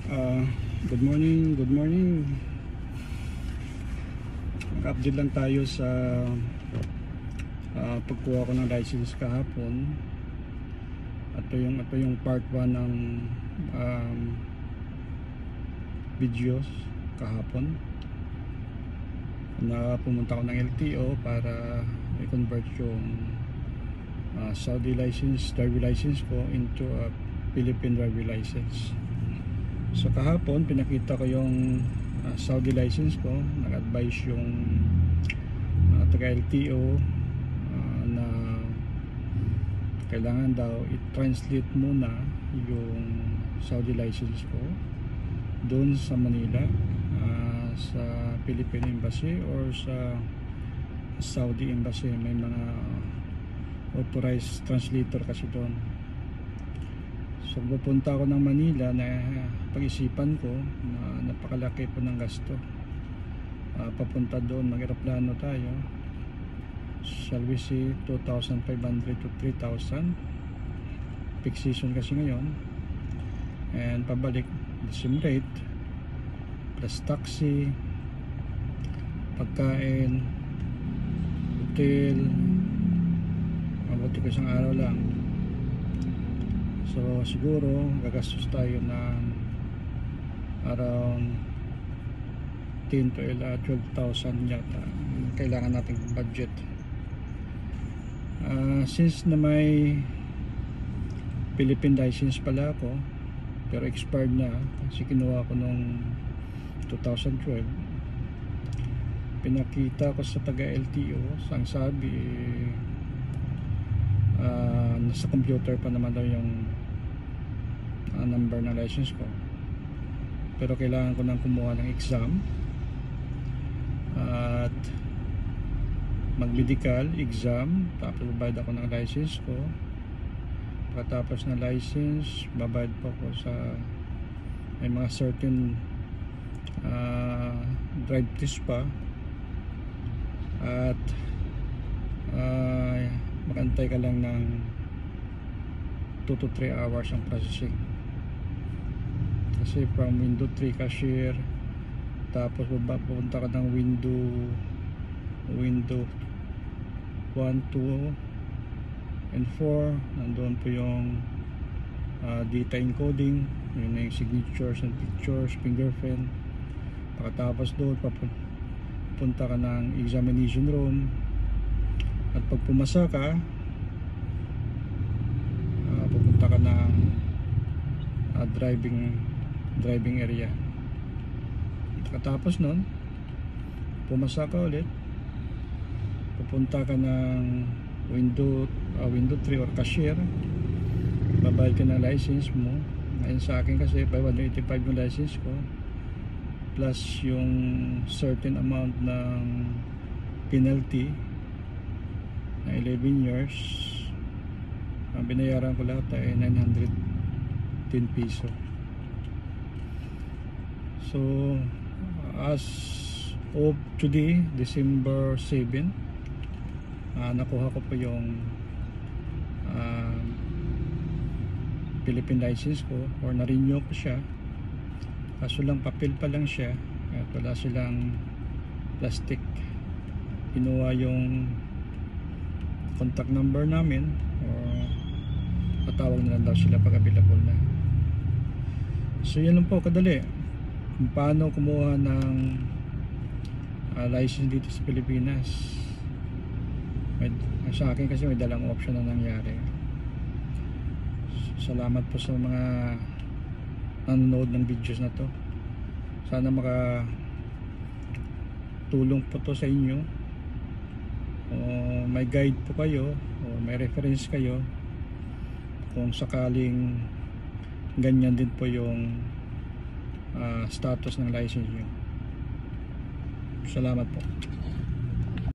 Uh, Good morning, good morning. Mag-update lang tayo sa pagkuha ko ng license kahapon. Ito yung part 1 ng um, videos kahapon na pumunta ko ng LTO para i-convert yung Saudi driver license ko into a Philippine driver license. So kahapon pinakita ko yung Saudi license ko. Nag-advise yung taga LTO na kailangan daw i-translate muna yung Saudi license ko doon sa Manila, sa Philippine Embassy or sa Saudi Embassy. May mga authorized translator kasi doon. So pupunta ako ng Manila, na pag-isipan ko na napakalaki po ng gasto. Papunta doon, mag-aeroplano tayo. Shall we see 2,500 to 3,000. Peak season kasi ngayon. And pabalik, the same rate. Plus taxi, pagkain, hotel. Mabuti ko isang araw lang. So siguro gagastos tayo ng around 10 to 12,000 yata. Kailangan nating budget. Since na may Philippine license pala ako, pero expired na kasi kinuha ko noong 2012. Pinakita ko sa taga LTO, ang sabi nasa computer pa naman daw yung number na license ko, pero kailangan ko nang kumuha ng exam at mag-medical exam, tapos babayad ako ng license ko. Pagkatapos ng license, babayad pa ako sa may mga certain drive test pa, at magantay ka lang ng 2 to 3 hours ang processing. Kasi from window 3 cashier, tapos pupunta ka ng window 1, 2 and 4. Nandoon po yung data encoding, yun na yung signatures and pictures, fingerprint. Pagkatapos doon pupunta ka ng examination room, at pag pumasa ka, pupunta ka ng driving area. Katapos nun, pumasa ka ulit, pupunta ka ng window 3 or cashier, babayad ka ng license mo. Ngayon sa akin kasi 585 yung license ko, plus yung certain amount ng penalty na 11 years. Ang binayaran ko lahat ay 910 piso. So as of today, December 7, nakuha ko po yung Philippine license ko, or na-renew ko siya. Kaso lang papel pa lang siya at wala silang plastic. Kinuha yung contact number namin, or patawag na lang daw sila pag available na. So yan lang po kadali kung paano kumuha ng license dito sa Pilipinas. Sa akin kasi may dalang option na nangyari. Salamat po sa mga nanonood ng videos na to. Sana makatulong po to sa inyo, o may guide po kayo, o may reference kayo kung sakaling ganyan din po yung status ng license nyo. Salamat po.